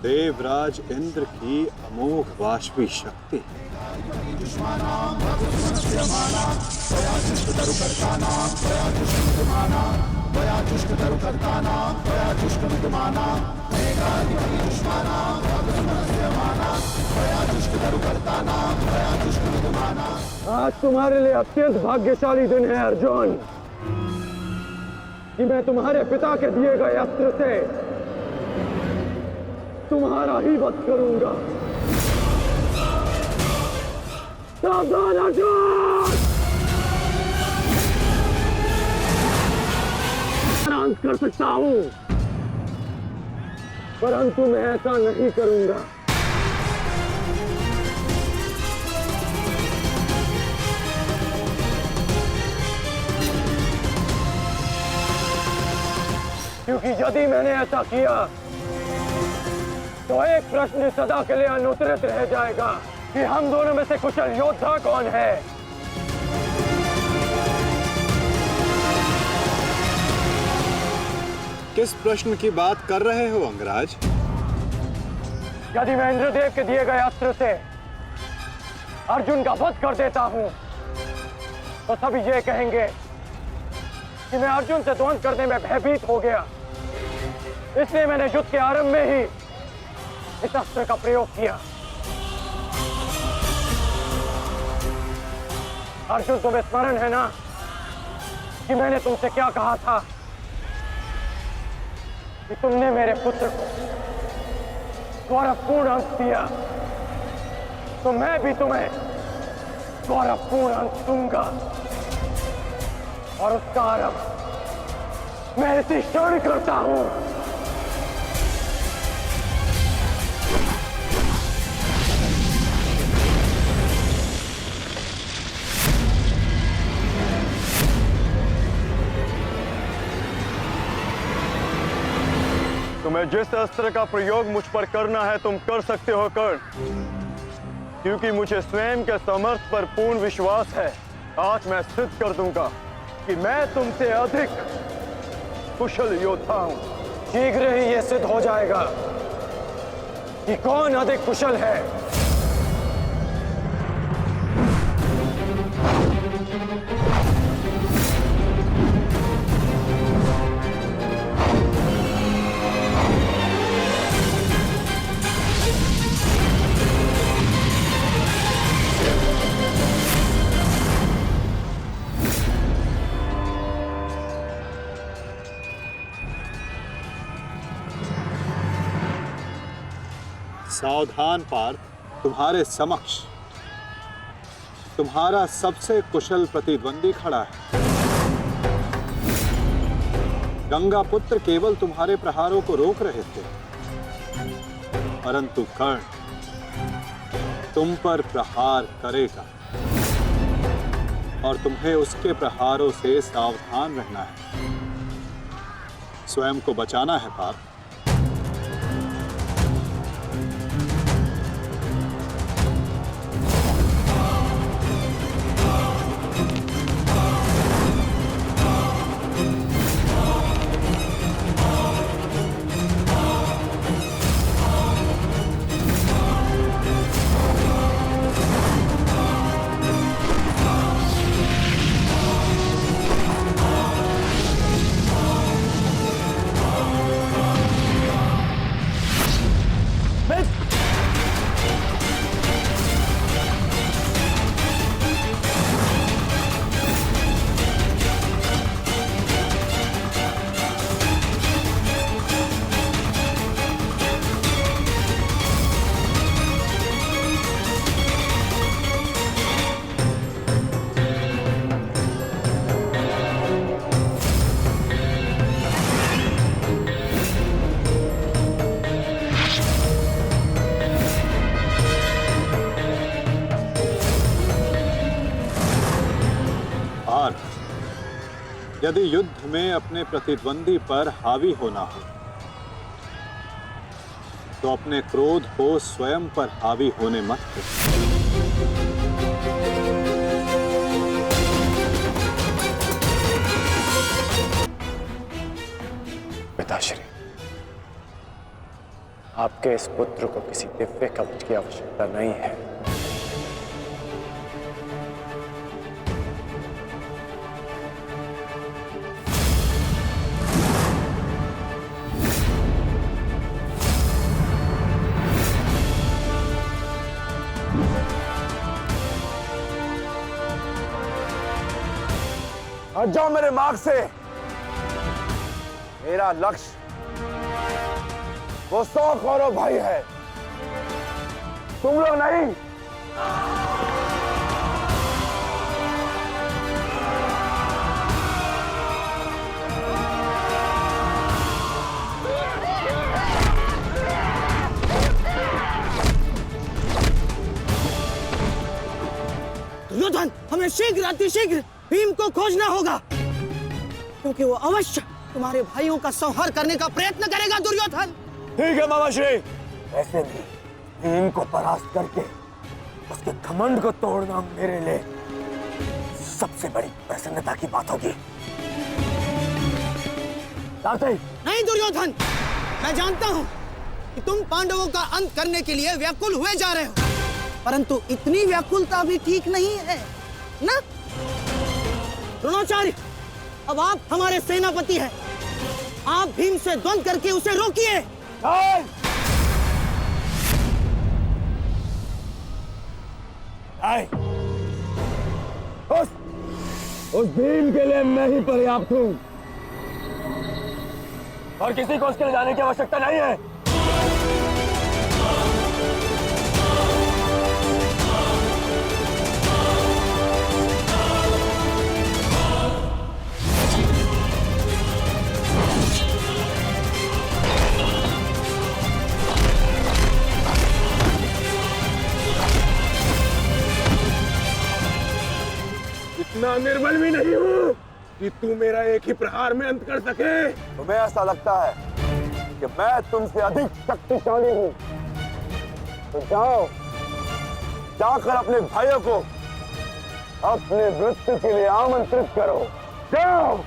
देवराज इंद्र की अमोघ वाष्पी शक्ति। आज तुम्हारे लिए अत्यंत भाग्यशाली दिन है अर्जुन, कि मैं तुम्हारे पिता के दिए गए अस्त्र से तुम्हारा ही वध करूंगा। सावधान अर्जुन! डांस कर सकता हूं, परंतु मैं ऐसा नहीं करूंगा। क्योंकि यदि मैंने ऐसा किया तो एक प्रश्न सदा के लिए अनुत्तरित रह जाएगा कि हम दोनों में से कुशल योद्धा कौन है। किस प्रश्न की बात कर रहे हो अंगराज? यदि मैं इंद्रदेव के दिए गए अस्त्र से अर्जुन का वध कर देता हूं तो सभी ये कहेंगे कि मैं अर्जुन से द्वंद्व करने में भयभीत हो गया, इसलिए मैंने युद्ध के आरंभ में ही इस अस्त्र का प्रयोग किया। अर्जुन, तुम्हें स्मरण है ना कि मैंने तुमसे क्या कहा था कि तुमने मेरे पुत्र को गौरवपूर्ण अंश दिया, तो मैं भी तुम्हें गौरवपूर्ण अंश दूंगा, और उसका आरंभ मैं इसी क्षण करता हूं। तुम्हें जिस अस्त्र का प्रयोग मुझ पर करना है तुम कर सकते हो कर्ण, क्योंकि मुझे स्वयं के सामर्थ्य पर पूर्ण विश्वास है। आज मैं सिद्ध कर दूंगा कि मैं तुमसे अधिक कुशल योद्धा हूं। शीघ्र ही यह सिद्ध हो जाएगा कि कौन अधिक कुशल है। सावधान पार्थ, तुम्हारे समक्ष तुम्हारा सबसे कुशल प्रतिद्वंदी खड़ा है। गंगा पुत्र केवल तुम्हारे प्रहारों को रोक रहे थे, परंतु कर्ण तुम पर प्रहार करेगा और तुम्हें उसके प्रहारों से सावधान रहना है। स्वयं को बचाना है पार्थ। यदि युद्ध में अपने प्रतिद्वंदी पर हावी होना हो तो अपने क्रोध को स्वयं पर हावी होने मत दो। आपके इस पुत्र को किसी दिव्य कवच की आवश्यकता नहीं है। हट जाओ मेरे मार्ग से। मेरा लक्ष्य वो 100 कौरव भाई है, तुम लोग नहीं। दुर्योधन, हमें शीघ्र अतिशीघ्र भीम को खोजना होगा, क्योंकि वो अवश्य तुम्हारे भाइयों का संहार करने का प्रयत्न करेगा। दुर्योधन, ठीक है मामाश्री। वैसे भी भीम को परास्त करके उसके घमंड को तोड़ना मेरे लिए सबसे बड़ी प्रसन्नता की बात होगी। नहीं दुर्योधन, मैं जानता हूं कि तुम पांडवों का अंत करने के लिए व्याकुल हुए जा रहे हो, परंतु इतनी व्याकुलता भी ठीक नहीं है ना? द्रोणाचार्य, अब आप हमारे सेनापति हैं, आप भीम से द्वंद्व करके उसे रोकिए। उस भीम के लिए मैं ही पर्याप्त हूं और किसी को उसके लिए जाने की आवश्यकता नहीं है। इतना निर्बल भी नहीं हूँ कि तू मेरा एक ही प्रहार में अंत कर सके। तुम्हें ऐसा लगता है कि मैं तुमसे अधिक शक्तिशाली हूँ, तो जाओ, जाकर अपने भाइयों को अपने मृत्यु के लिए आमंत्रित करो। जाओ।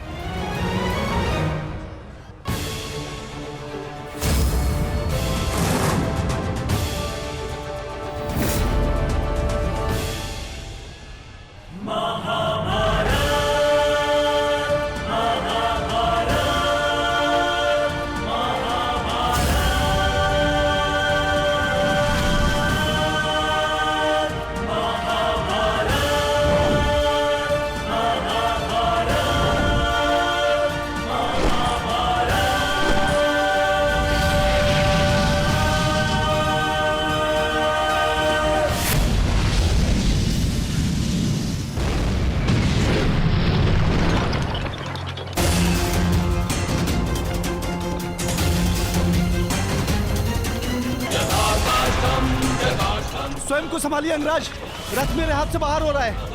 स्वयं को संभालिए अंगराज, रथ मेरे हाथ से बाहर हो रहा है।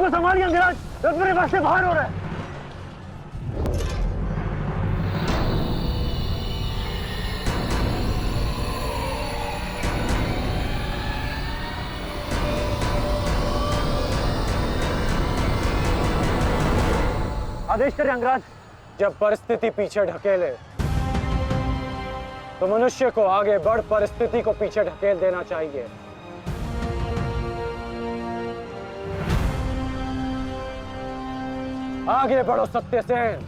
संभालिए अंगराज, रथ मेरे पास से बाहर हो रहा है। आदेश करें अंगराज। जब परिस्थिति पीछे ढकेले तो मनुष्य को आगे बढ़ परिस्थिति को पीछे ढकेल देना चाहिए। आगे बढ़ो सत्यसेन।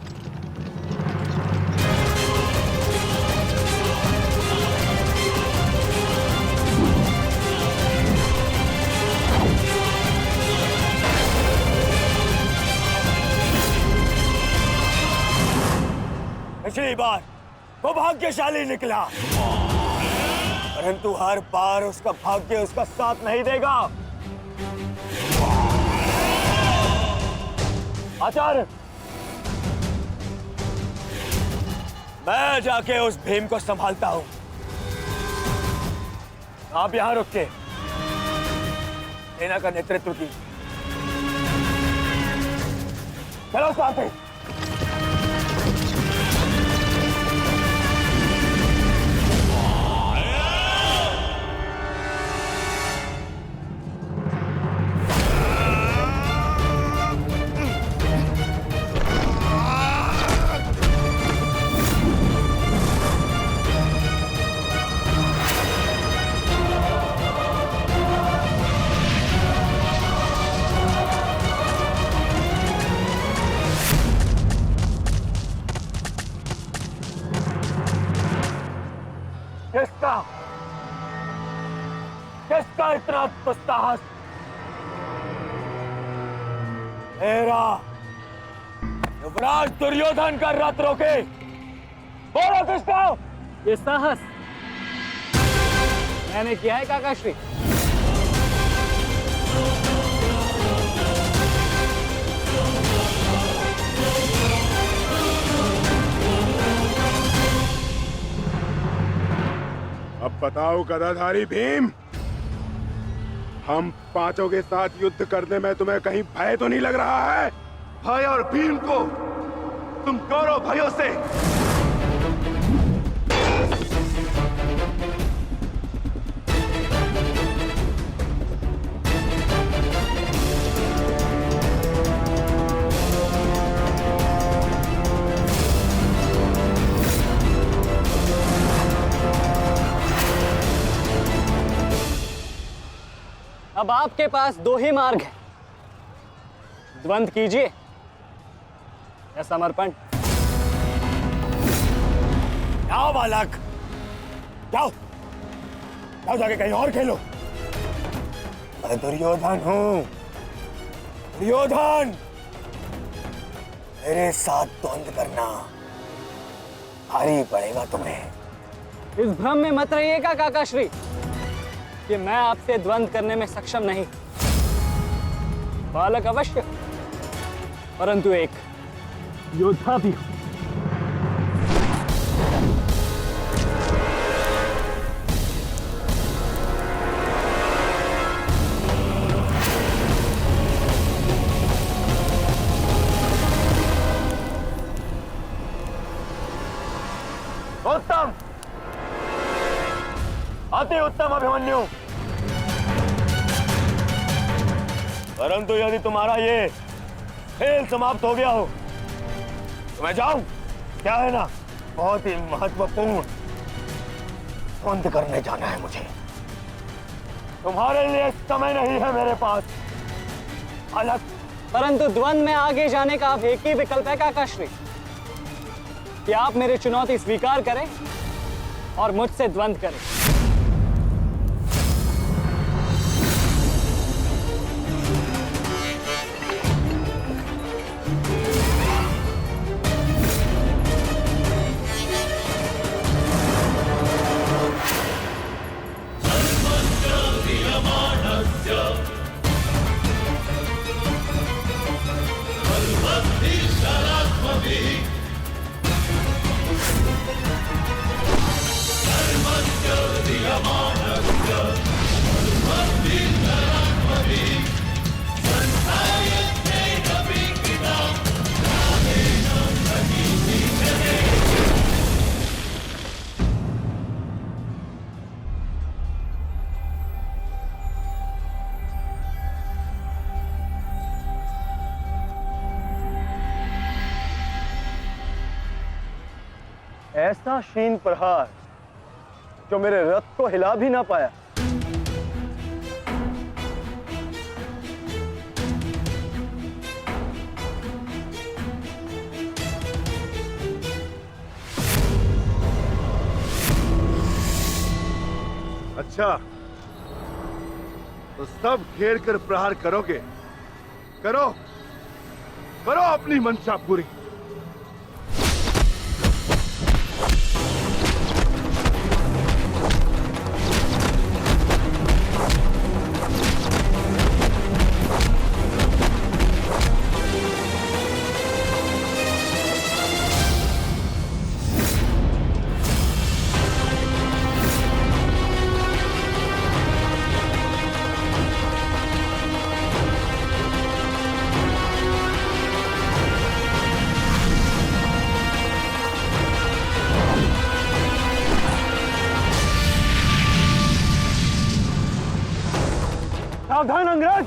पिछली बार वो भाग्यशाली निकला, परंतु हर बार उसका भाग्य उसका साथ नहीं देगा। आचार्य, मैं जाके उस भीम को संभालता हूं, आप यहां रुक के सेना का नेतृत्व की। चलो साथी। किसका इतना दुस्साहस? मेरा युवराज दुर्योधन का रथ रोके। बोलो किसका? ये साहस मैंने किया है काकाश्री। अब बताओ गदाधारी भीम, हम पांचों के साथ युद्ध करने में तुम्हें कहीं भय तो नहीं लग रहा है? भाई और भीम को तुम कौरव भाइयों से अब आपके पास दो ही मार्ग है, द्वंद्व कीजिए या समर्पण। जाओ बालक, जाओ जाओ, जाके कहीं और खेलो। मैं दुर्योधन हूं, दुर्योधन। मेरे साथ द्वंद्व करना भारी पड़ेगा तुम्हें। इस भ्रम में मत रहिएगा काकाश्री कि मैं आपसे द्वंद्व करने में सक्षम नहीं। बालक अवश्य, परंतु एक योद्धा भी हूं। उत्तम, अति उत्तम अभिमन्यु। परंतु यदि तुम्हारा ये खेल समाप्त हो गया हो तो मैं जाऊं? क्या है ना, बहुत ही महत्वपूर्ण द्वंद्व करने जाना है मुझे। तुम्हारे लिए समय नहीं है मेरे पास अलग। परंतु द्वंद्व में आगे जाने का अब एक ही विकल्प है काकाश्री, कि आप मेरी चुनौती स्वीकार करें और मुझसे द्वंद्व करें। ऐसा शीन प्रहार जो मेरे रथ को हिला भी ना पाया। अच्छा, तो सब घेर कर प्रहार करोगे? करो, करो अपनी मंशा पूरी। सावधान अंगराज!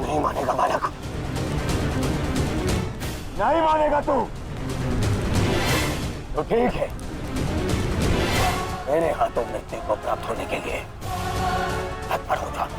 नहीं मानेगा बालक, नहीं मानेगा तू? तो ठीक है, मेरे हाथों मृत्यु को प्राप्त होने के लिए तत्पर हो जा।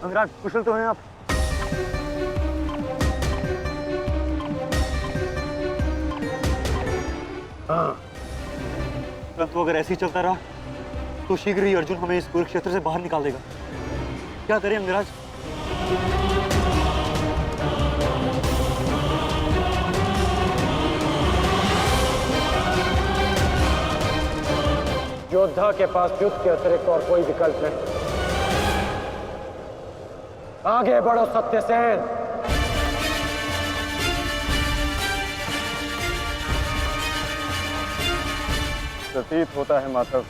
अंगराज, कुशल तो हैं आप? हाँ, परंतु अगर ऐसे ही चलता रहा तो शीघ्र ही अर्जुन हमें इस कुरुक्षेत्र से बाहर निकाल देगा। क्या करें अंगराज? योद्धा के पास युद्ध के अतिरिक्त और कोई विकल्प नहीं। आगे बढ़ो सत्यसेन। प्रतीत होता है माधव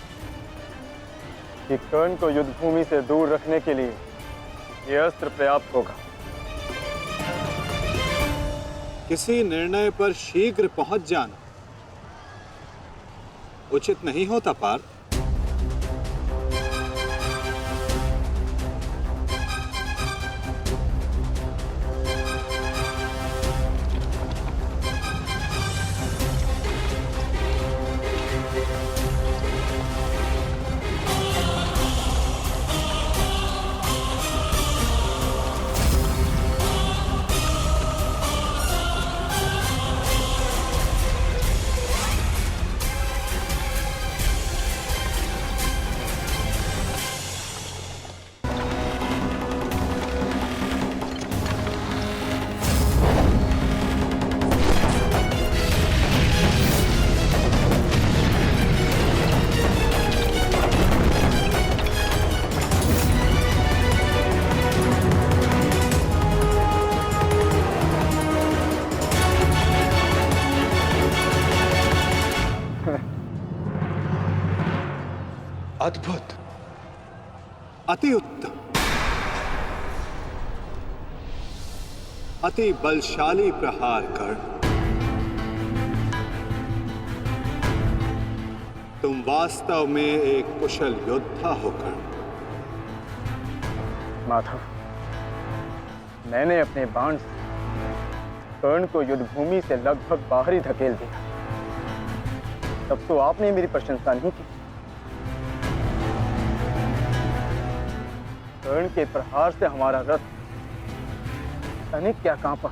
कि कर्ण को युद्ध भूमि से दूर रखने के लिए यह अस्त्र पर्याप्त होगा। किसी निर्णय पर शीघ्र पहुंच जाना उचित नहीं होता पार्थ। अद्भुत, अति उत्तम, अति बलशाली प्रहार कर्ण। तुम वास्तव में एक कुशल योद्धा हो कर्ण। माधव, मैंने अपने बाण से कर्ण को युद्ध भूमि से लगभग बाहर ही धकेल दिया। तब तो आपने मेरी प्रशंसा नहीं की। कर्ण के प्रहार से हमारा रथ तनिक क्या कांपा।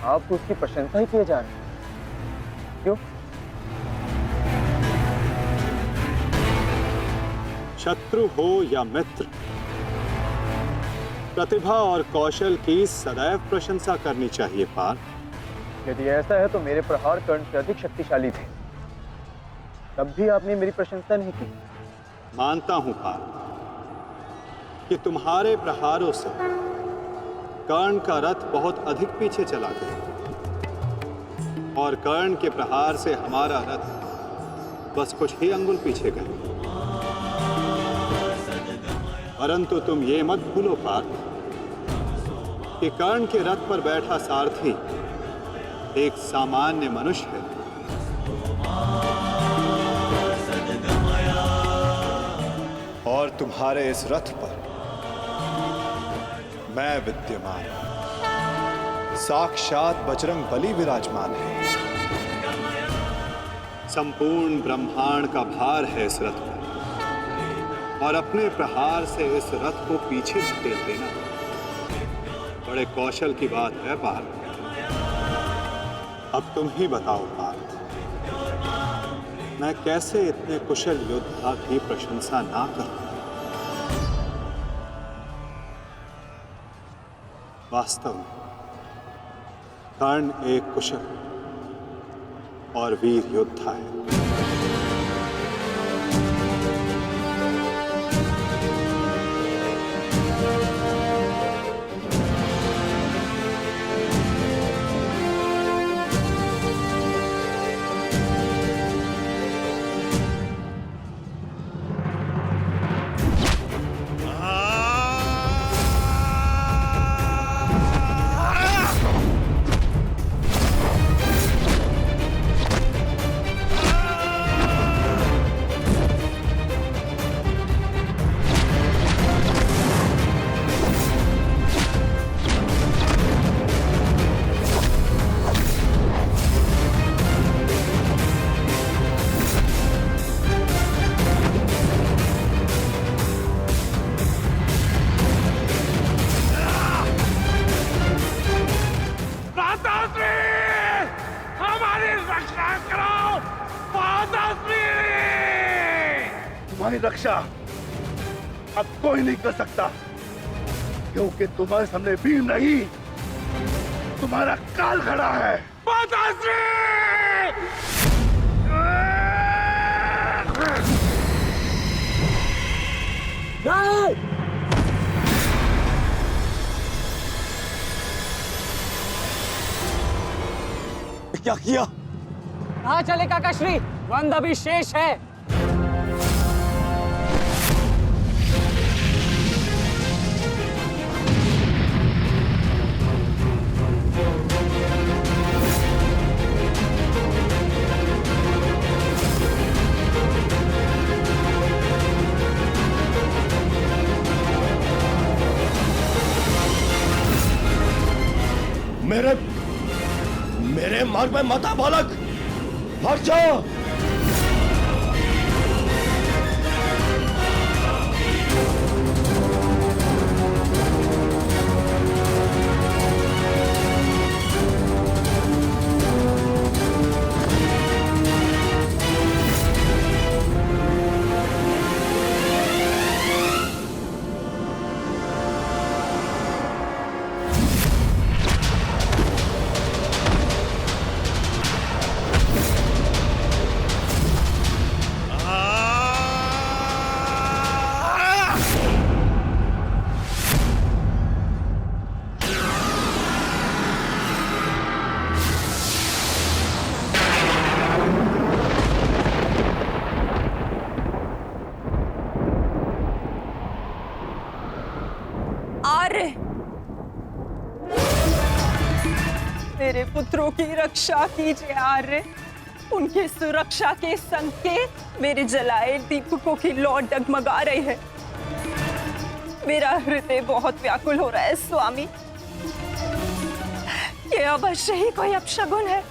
आप उसकी प्रशंसा ही किए जा रहे हैं। क्यों? शत्रु हो या मित्र, प्रतिभा और कौशल की सदैव प्रशंसा करनी चाहिए पार्थ। यदि ऐसा है तो मेरे प्रहार कर्ण से अधिक शक्तिशाली थे, तब भी आपने मेरी प्रशंसा नहीं की। मानता हूं पार्थ कि तुम्हारे प्रहारों से कर्ण का रथ बहुत अधिक पीछे चला गया और कर्ण के प्रहार से हमारा रथ बस कुछ ही अंगुल पीछे गया। परंतु तुम ये मत भूलो पार्थ कि कर्ण के रथ पर बैठा सारथी एक सामान्य मनुष्य है। और तुम्हारे इस रथ पर मैं विद्यमान, साक्षात बजरंग बली विराजमान है। संपूर्ण ब्रह्मांड का भार है इस रथ पर और अपने प्रहार से इस रथ को पीछे धकेल देना बड़े कौशल की बात है पार्थ। अब तुम ही बताओ पार्थ, मैं कैसे इतने कुशल योद्धा की प्रशंसा ना करूं? वास्तव में कर्ण एक कुशल और वीर योद्धा है। तुम्हारी रक्षा अब कोई नहीं कर सकता, क्योंकि तुम्हारे सामने भीम नहीं, तुम्हारा काल खड़ा है। क्या किया? कहाँ चले काकाश्री? वंद अभी शेष है। मेरे मार्ग में मत आ बालक, हट जा। मेरे पुत्रों की रक्षा कीजिए आर्य। उनकी सुरक्षा के संकेत मेरे जलाए दीपकों की लौ डगमगा रही है। मेरा हृदय बहुत व्याकुल हो रहा है स्वामी। ये अवश्य ही कोई अपशगुन है।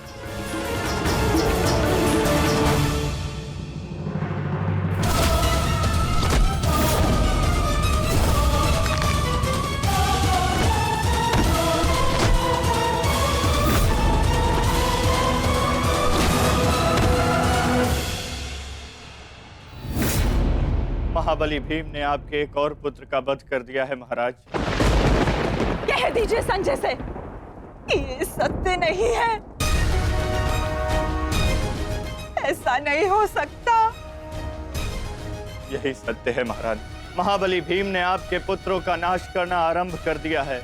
महाबली भीम ने आपके एक और पुत्र का वध कर दिया है महाराज। कह दीजिए संजय से ये सत्य नहीं है। ऐसा नहीं हो सकता। यही सत्य है महाराज। महाबली भीम ने आपके पुत्रों का नाश करना आरंभ कर दिया है।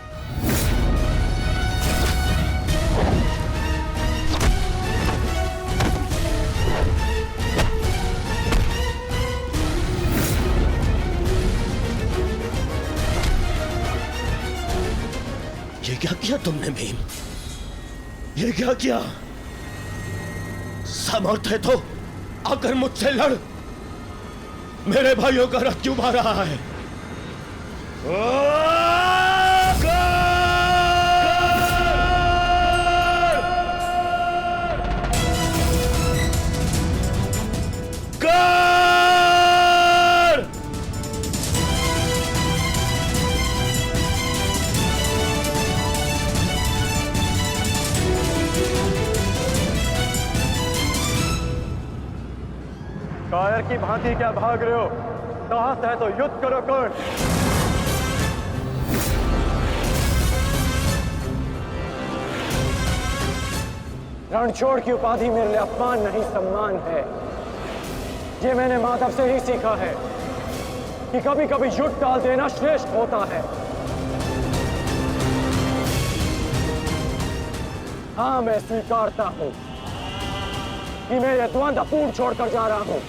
ये क्या किया तुमने भीम? ये क्या किया? समर्थ है तो आकर मुझसे लड़। मेरे भाइयों का रथ क्यों भा रहा है? कायर की भांति क्या भाग रहे हो? साहस है तो युद्ध करो कर्ण। रणछोड़ की उपाधि मेरे लिए अपमान नहीं सम्मान है। ये मैंने माधव से ही सीखा है कि कभी कभी युद्ध टाल देना श्रेष्ठ होता है। हाँ, मैं स्वीकारता हूं कि मैं यह द्वंद्व पूर्ण छोड़कर जा रहा हूं,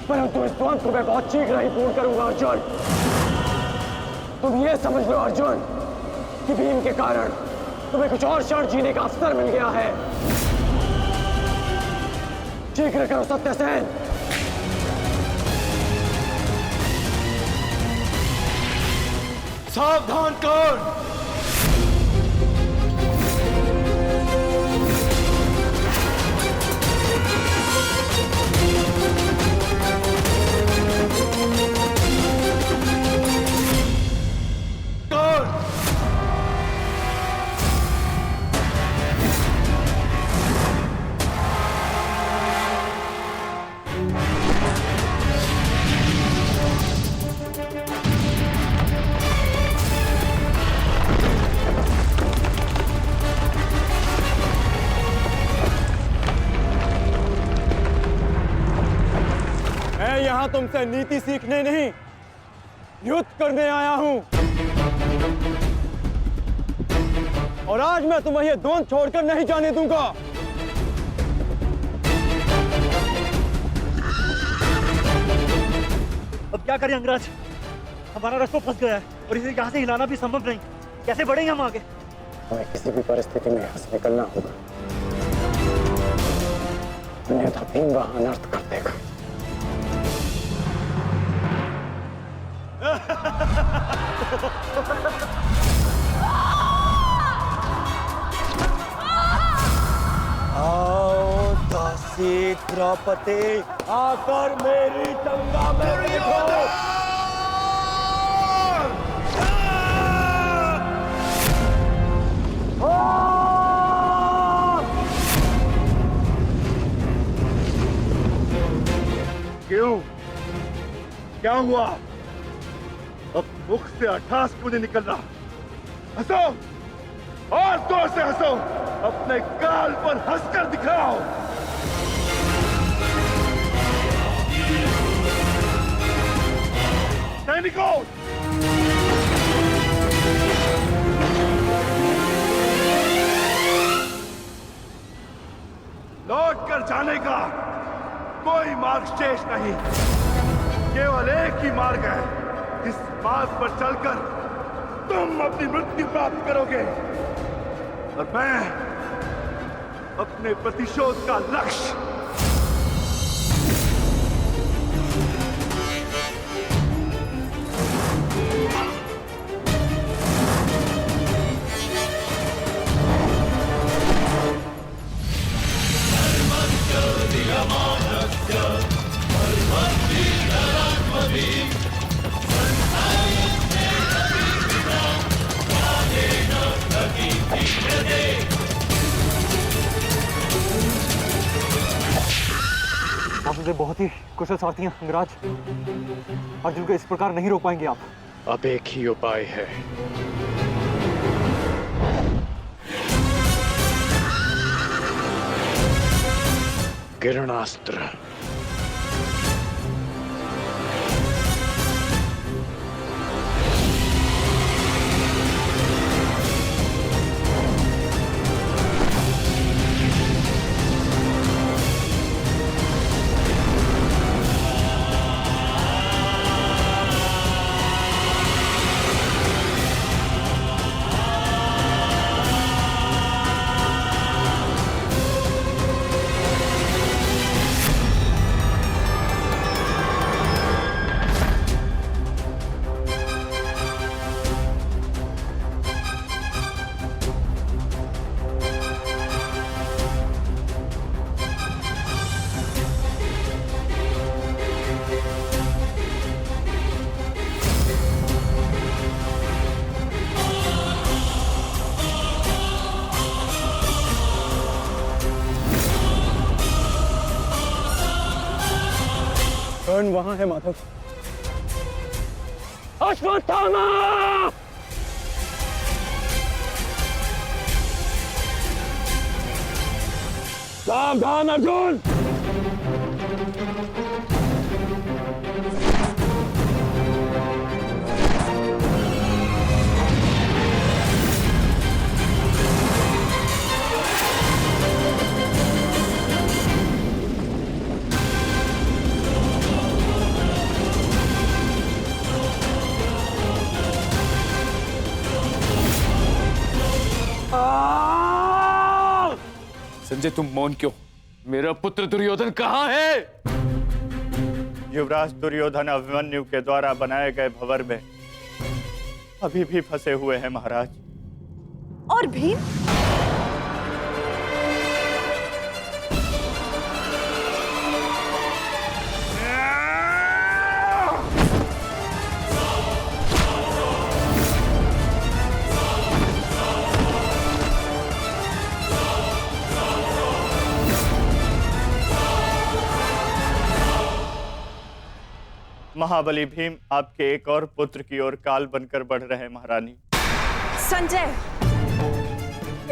परंतु इस द्वंद्व को मैं बहुत शीघ्र ही पूर्ण करूंगा अर्जुन। तुम ये समझ लो अर्जुन कि भीम के कारण तुम्हें कुछ और क्षण जीने का अवसर मिल गया है। शीघ्र करो सत्यसेन। सावधान कर्ण। यहां तुमसे नीति सीखने नहीं, युद्ध करने आया हूं। और आज मैं तुम्हें ये द्वंद्व छोड़कर नहीं जाने दूंगा। अब क्या करें अंगराज? हमारा रास्ता फंस गया है और इसे यहाँ से हिलाना भी संभव नहीं। कैसे बढ़ेंगे हम आगे? हमें किसी भी परिस्थिति में यहाँ से निकलना होगा, अन्यथा भीम वहां अनर्थ कर देगा। आओ दासी द्रौपदी, आकर मेरी टंगा में बैठो। क्यों? क्या हुआ? अब मुख से अट्ठास क्यों नहीं निकल रहा? हंसो और जोर से हंसो, अपने गाल पर हंसकर दिखाओ। सैनिकों, लौट कर जाने का कोई मार्ग शेष नहीं, केवल एक ही मार्ग है। इस मार्ग पर चलकर तुम अपनी मृत्यु प्राप्त करोगे। और मैं अपने प्रतिशोध का लक्ष्य आप मुझे बहुत ही कुशल सारथी हैं अंगराज। अर्जुन को इस प्रकार नहीं रोक पाएंगे आप। अब एक ही उपाय है। किरणास्त्र। कर्ण वहां है माधव। अश्वत्थामा! सावधान अर्जुन! संजय तुम मौन क्यों? मेरा पुत्र दुर्योधन कहाँ है? युवराज दुर्योधन अभिमन्यु के द्वारा बनाए गए भंवर में अभी भी फंसे हुए हैं महाराज। और भीम? महाबली भीम आपके एक और पुत्र की ओर काल बनकर बढ़ रहे हैं महारानी। संजय,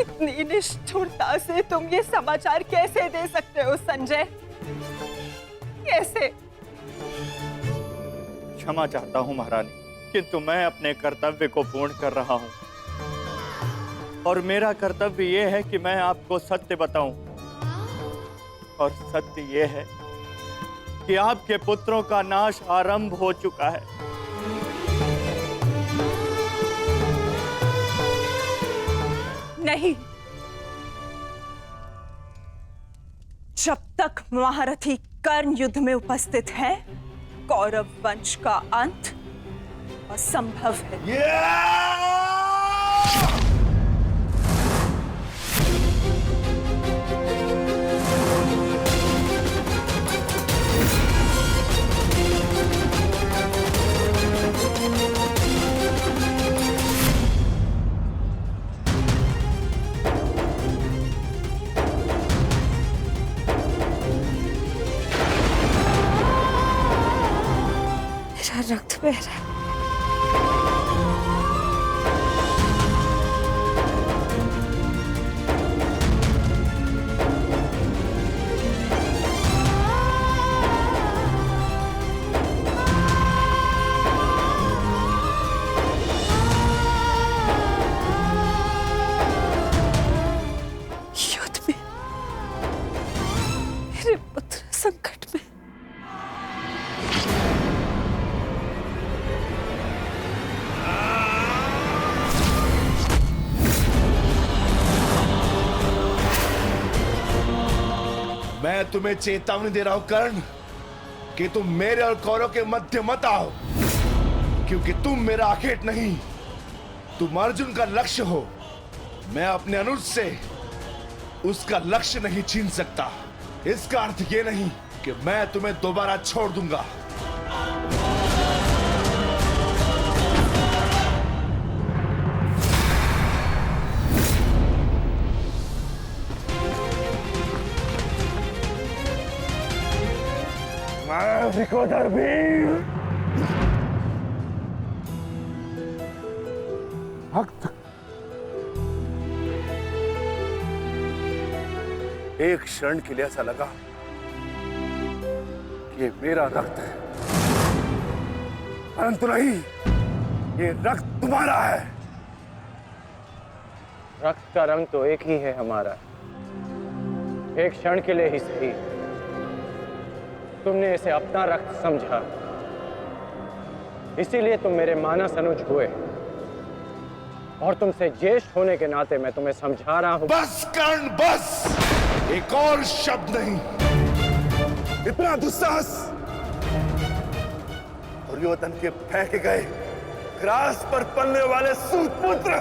इतनी निष्ठुरता से तुम ये समाचार कैसे दे सकते हो संजय? कैसे? क्षमा चाहता हूं महारानी, किंतु मैं अपने कर्तव्य को पूर्ण कर रहा हूं और मेरा कर्तव्य यह है कि मैं आपको सत्य बताऊं। और सत्य यह है कि आपके पुत्रों का नाश आरंभ हो चुका है। नहीं, जब तक महारथी कर्ण युद्ध में उपस्थित है, कौरव वंश का अंत असंभव है। रक्त बह रहा है। युद्ध में मेरे पुत्र संकट में। मैं तुम्हें चेतावनी दे रहा हूं कर्ण कि तुम मेरे और कौरव के मध्य मत आओ, क्योंकि तुम मेरा आखेट नहीं, तुम अर्जुन का लक्ष्य हो। मैं अपने अनुज से उसका लक्ष्य नहीं छीन सकता। इसका अर्थ ये नहीं कि मैं तुम्हें दोबारा छोड़ दूंगा। विकोधर वीर भक्त, एक क्षण के लिए ऐसा लगा कि ये मेरा रक्त है, परंतु नहीं, ये रक्त तुम्हारा है। रक्त का रंग तो एक ही है हमारा, एक क्षण के लिए ही सही। तुमने इसे अपना रक्त समझा, इसीलिए तुम मेरे मानस अनुज हुए, और तुमसे ज्येष्ठ होने के नाते मैं तुम्हें समझा रहा हूं। बस कर्ण बस, एक और शब्द नहीं। इतना दुस्साहस दुर्योधन के फेंके गए ग्रास पर पलने वाले सूतपुत्र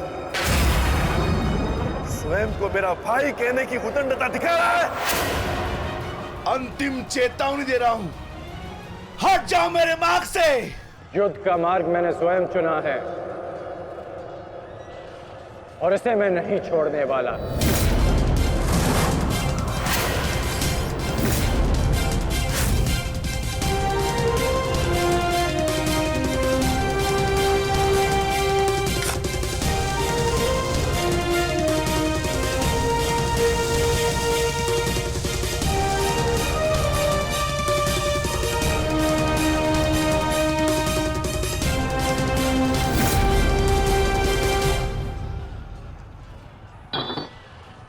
स्वयं को मेरा भाई कहने की उदंडता दिखा रहा है। अंतिम चेतावनी दे रहा हूं, हट जाओ मेरे मार्ग से। युद्ध का मार्ग मैंने स्वयं चुना है और इसे मैं नहीं छोड़ने वाला।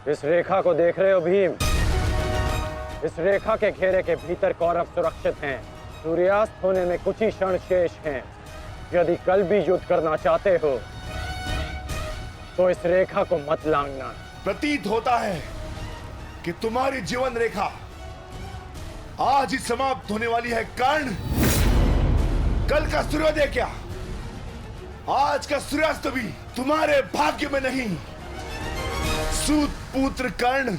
इस रेखा को देख रहे हो भीम? इस रेखा के घेरे के भीतर कौरव सुरक्षित हैं। सूर्यास्त होने में कुछ ही क्षण शेष हैं। यदि कल भी युद्ध करना चाहते हो तो इस रेखा को मत लांघना। प्रतीत होता है कि तुम्हारी जीवन रेखा आज ही समाप्त होने वाली है कर्ण। कल का सूर्योदय क्या, आज का सूर्यास्त भी तुम्हारे भाग्य में नहीं। सूत पुत्र कर्ण,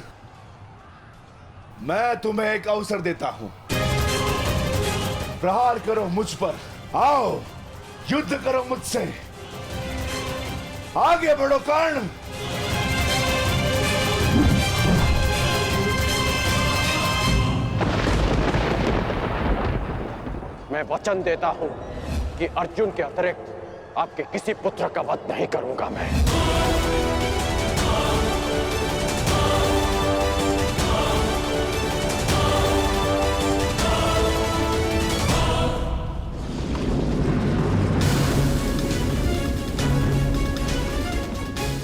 मैं तुम्हें एक अवसर देता हूं, प्रहार करो मुझ पर। आओ युद्ध करो मुझसे, आगे बढ़ो कर्ण। मैं वचन देता हूं कि अर्जुन के अतिरिक्त आपके किसी पुत्र का वध नहीं करूंगा मैं।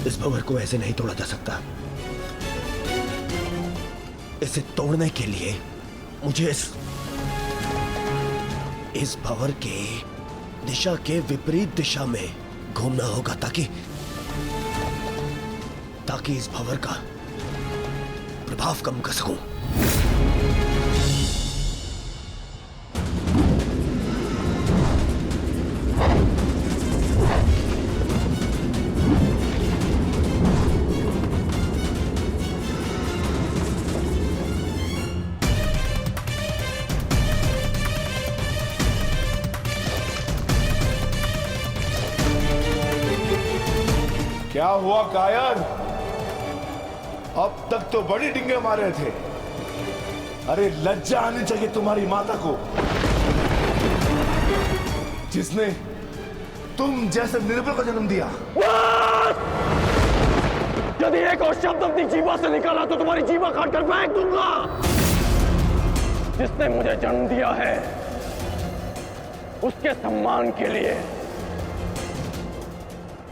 इस भंवर को ऐसे नहीं तोड़ा जा सकता। इसे तोड़ने के लिए मुझे इस भंवर के दिशा के विपरीत दिशा में घूमना होगा ताकि इस भंवर का प्रभाव कम कर सकूं। क्या हुआ कायर? अब तक तो बड़ी डिंगे मारे थे। अरे लज्जा आनी चाहिए तुम्हारी माता को, जिसने तुम जैसे निर्बल को जन्म दिया। यदि एक और शब्द अपनी जीवा से निकाला तो तुम्हारी जीवा काटकर फेंक दूंगा। जिसने मुझे जन्म दिया है उसके सम्मान के लिए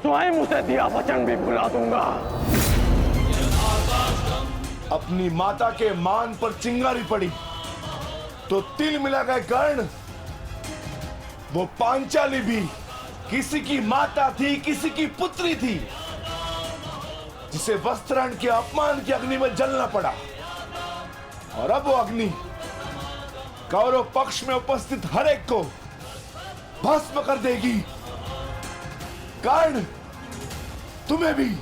स्वयं उसे दिया वचन भी भुला दूंगा। अपनी माता के मान पर चिंगारी पड़ी तो तिल मिला गए कर्ण। वो पांचाली भी किसी की माता थी, किसी की पुत्री थी, जिसे वस्त्राण के अपमान की अग्नि में जलना पड़ा। और अब वो अग्नि कौरव पक्ष में उपस्थित हर एक को भस्म कर देगी। कर्ण, तुम्हें भी।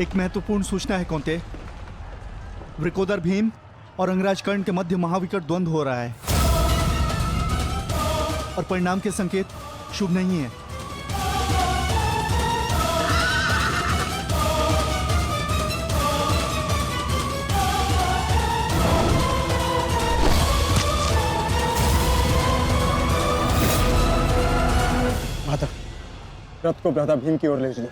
एक महत्वपूर्ण सूचना है कौंते। वृकोदर भीम और अंगराज कर्ण के मध्य महाविकट द्वंद्व हो रहा है और परिणाम के संकेत शुभ नहीं है। माता, रथ को भ्राता भीम की ओर ले चलो।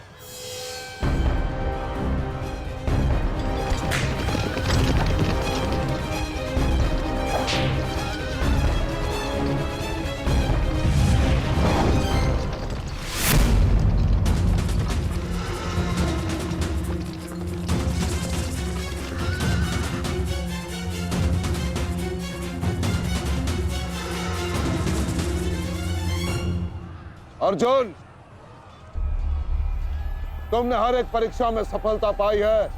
अर्जुन, तुमने हर एक परीक्षा में सफलता पाई है।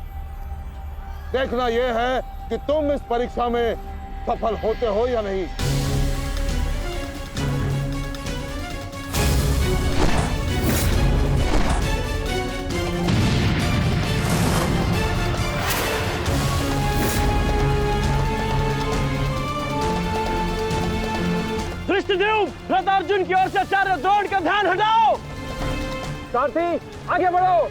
देखना यह है कि तुम इस परीक्षा में सफल होते हो या नहीं। धृष्टद्युम्न, रथ अर्जुन की ओर से आचार्य द्रोण का ध्यान हटाओ। सारथी, आगे बढ़ो।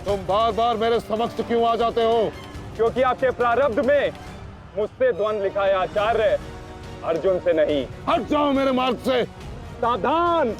तुम बार बार मेरे समक्ष क्यों आ जाते हो? क्योंकि आपके प्रारब्ध में मुझसे द्वंद्व लिखा है आचार्य, अर्जुन से नहीं। हट जाओ मेरे मार्ग से। सावधान।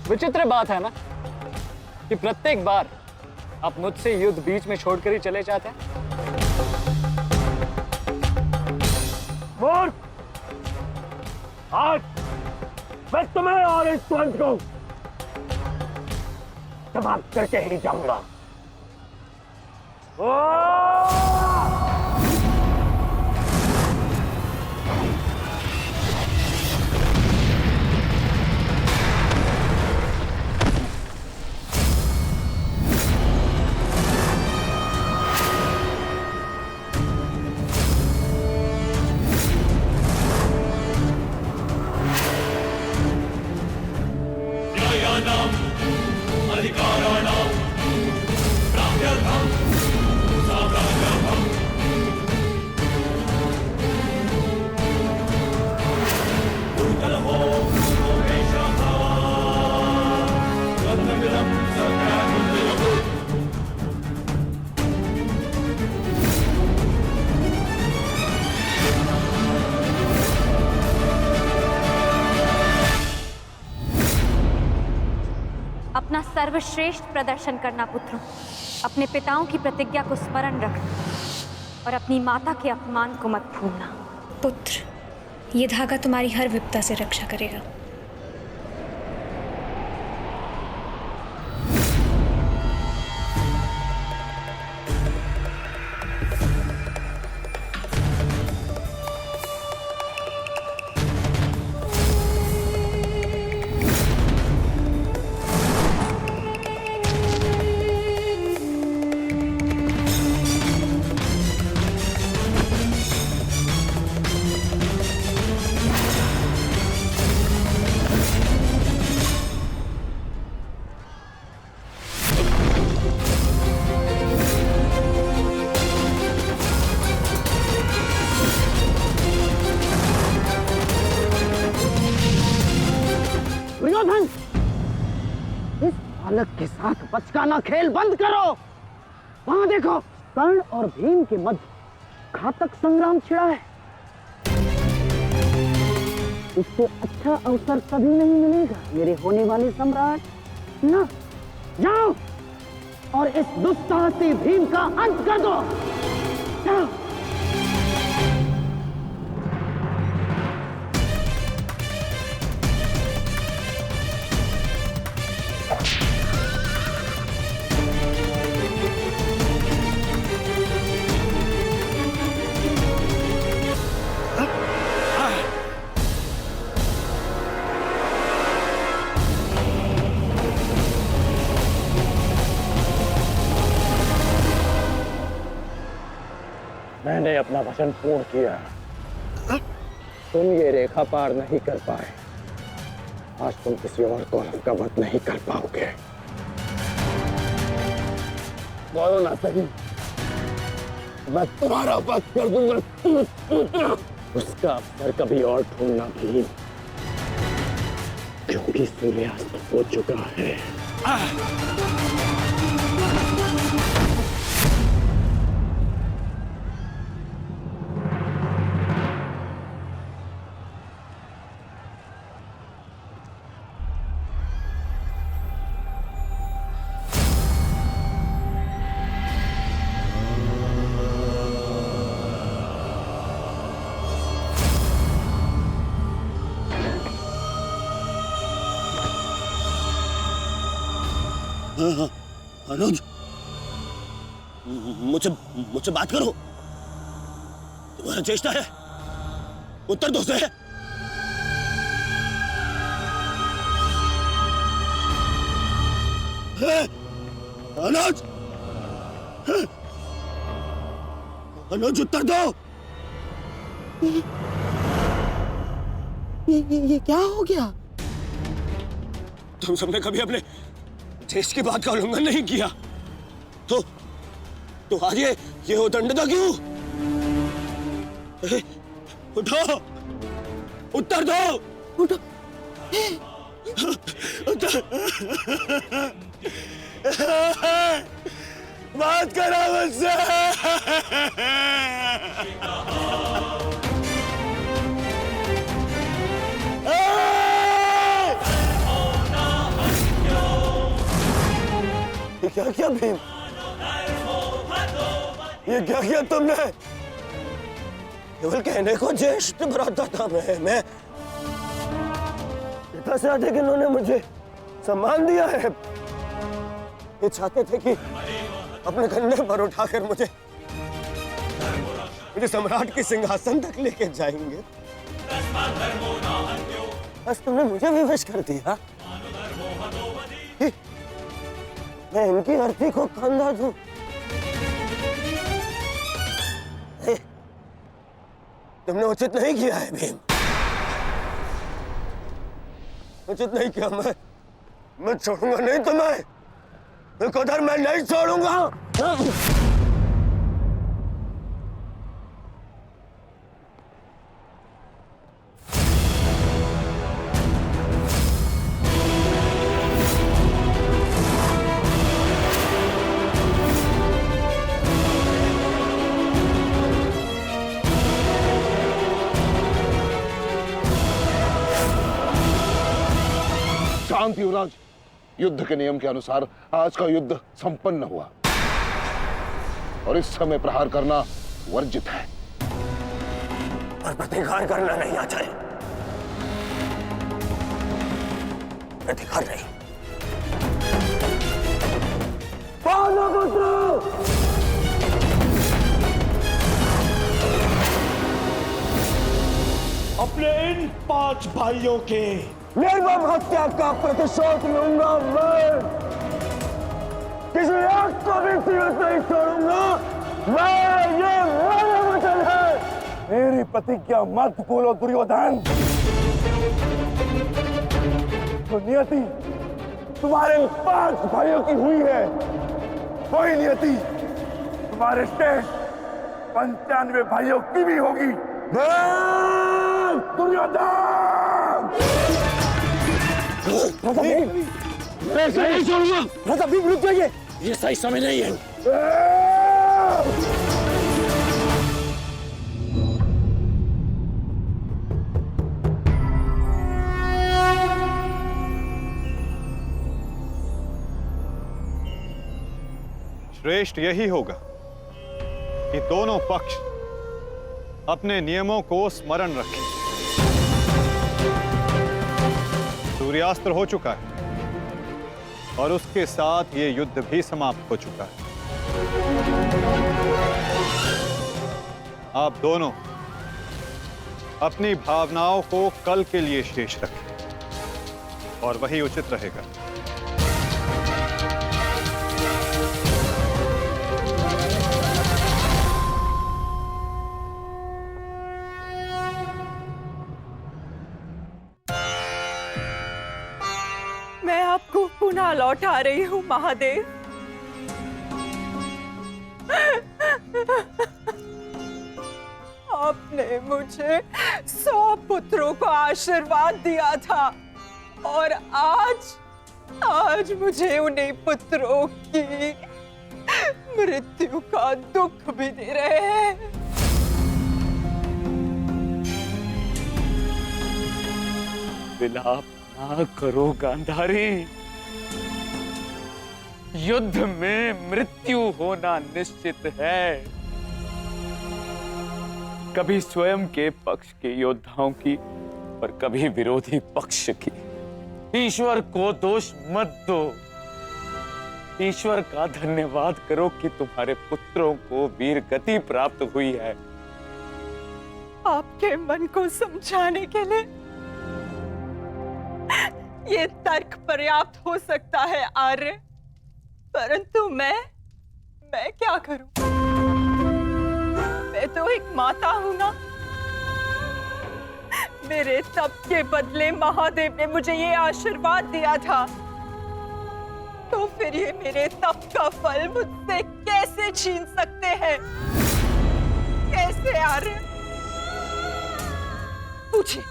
विचित्र बात है ना कि प्रत्येक बार आप मुझसे युद्ध बीच में छोड़कर ही चले जाते हैं। मूर्ख, आज मैं तुम्हें और इस द्वंद्व को समाप्त करके ही जाऊंगा। अधिकाराणां प्राप्त्यर्थं सर्वश्रेष्ठ प्रदर्शन करना पुत्रों। अपने पिताओं की प्रतिज्ञा को स्मरण रखना और अपनी माता के अपमान को मत भूलना। पुत्र, ये धागा तुम्हारी हर विपदा से रक्षा करेगा। दुर्योधन, इस बालक के साथ बचकाना खेल बंद करो। वहां देखो, कर्ण और भीम के मध्य घातक संग्राम छिड़ा है। इससे अच्छा अवसर कभी नहीं मिलेगा मेरे होने वाले सम्राट। ना, जाओ और इस दुस्साहसी भीम का अंत कर दो। जाओ। मैंने अपना वचन पूर्ण किया। तुम ये रेखा पार नहीं कर पाए। आज तुम किसी और कौरव का वध नहीं कर पाओगे। बोलो ना सही, मैं तुम्हारा वध कर दूंगा। उसका अवसर कभी और ढूंढना भी, क्योंकि सूर्यास्त हो चुका है। अनुज, मुझसे बात करो। तुम्हारा चेष्टा है, उत्तर दो से। अनुज, अनुज उत्तर दो। ये क्या हो गया? तुम सबने कभी अपने देश की बात का उल्लंघन नहीं किया, तो आज ये उदंडता क्यों? उठो, उत्तर दो। उठो। उत्तर। बात करो मुझसे। क्या क्या भीम, ये क्या किया तुमने? केवल कहने को ज्येष्ठ भ्राता था मैं पिता से अधिक इन्होंने मुझे सम्मान दिया है। ये चाहते थे कि अपने कंधे पर उठाकर मुझे सम्राट के सिंहासन तक लेके जाएंगे। बस तुमने मुझे विवश कर दिया। मैं इनकी अर्थी को कंधा दूं। तुमने उचित नहीं किया है भीम, उचित नहीं किया। मैं छोड़ूंगा नहीं तुम्हें, उधर मैं नहीं छोड़ूंगा। शांत युवराज, युद्ध के नियम के अनुसार आज का युद्ध संपन्न हुआ और इस समय प्रहार करना वर्जित है। पर प्रतिकार करना नहीं आचार्य, प्रतिकार नहीं। पांडवपुत्र, अपने इन 5 भाइयों के निर्मम हत्या का प्रतिशोध लूंगा मैं। किसी एक को भी जीवित नहीं छोड़ूंगा मैं, ये मेरा वचन है। मेरी प्रतिज्ञा मत भूलो दुर्योधन। तो नियति तुम्हारे 5 भाइयों की हुई है, वही नियति तुम्हारे शेष 95 भाइयों की भी होगी। दुर्योधन! मैं ऐसा नहीं छोड़ूंगा। राजा भीम रुक जाइए, ये सही समय नहीं है। श्रेष्ठ यही होगा कि दोनों पक्ष अपने नियमों को स्मरण रखें। सूर्यास्त हो चुका है और उसके साथ ये युद्ध भी समाप्त हो चुका है। आप दोनों अपनी भावनाओं को कल के लिए शेष रखें और वही उचित रहेगा। मैं आपको पुनः लौटा रही हूँ महादेव। आपने मुझे 100 पुत्रों को आशीर्वाद दिया था और आज मुझे उन्हीं पुत्रों की मृत्यु का दुख भी दे रहे हैं। विलाप ना करो गांधारी। युद्ध में मृत्यु होना निश्चित है। कभी स्वयं के पक्ष के योद्धाओं की और कभी विरोधी पक्ष की। ईश्वर को दोष मत दो। ईश्वर का धन्यवाद करो कि तुम्हारे पुत्रों को वीर गति प्राप्त हुई है। आपके मन को समझाने के लिए ये तर्क पर्याप्त हो सकता है आर्य, परंतु मैं क्या करूं? मैं तो एक माता हूं ना। मेरे तप के बदले महादेव ने मुझे ये आशीर्वाद दिया था, तो फिर ये मेरे तप का फल मुझसे कैसे छीन सकते हैं? कैसे आर्य? पूछिए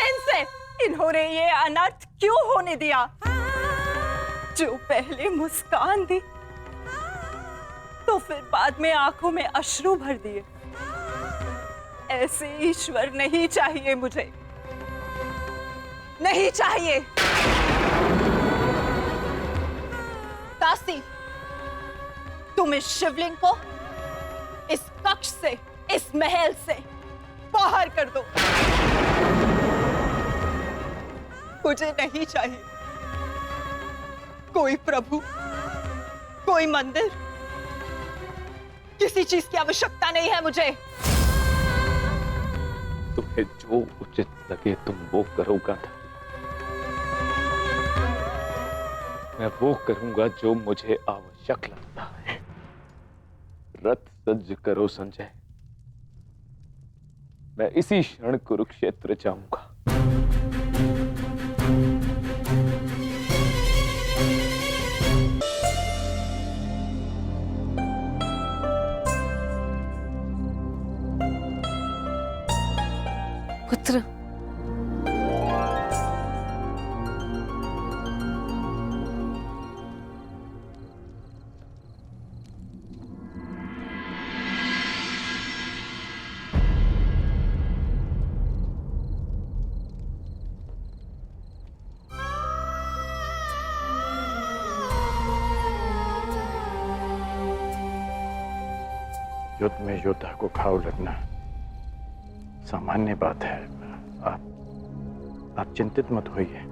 इनसे, इन्होंने ये अनर्थ क्यों होने दिया? जो पहले मुस्कान दी तो फिर बाद में आंखों में अश्रु भर दिए। ऐसे ईश्वर नहीं चाहिए मुझे, नहीं चाहिए। दासी, तुम इस शिवलिंग को इस कक्ष से, इस महल से बाहर कर दो। मुझे नहीं चाहिए कोई प्रभु, कोई मंदिर, किसी चीज की आवश्यकता नहीं है मुझे। तुम्हें जो उचित लगे तुम वो करो गांधारी। मैं वो करूंगा जो मुझे आवश्यक लगता है। रथ सज्ज करो संजय, मैं इसी क्षण कुरुक्षेत्र जाऊंगा। पुत्र, युद्ध में योद्धा को घाव लगना सामान्य बात है। आप चिंतित मत होइए।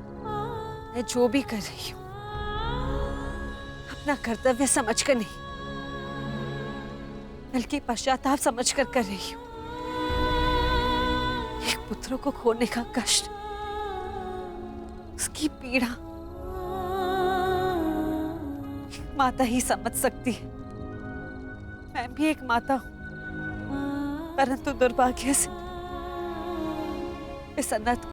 मैं जो भी कर रही हूँ अपना कर्तव्य समझकर नहीं, बल्कि पश्चाताप समझकर कर रही हूँ। एक पुत्र को खोने का कष्ट, उसकी पीड़ा एक माता ही समझ सकती है। मैं भी एक माता हूं, परंतु दुर्भाग्य से इस अनर्थ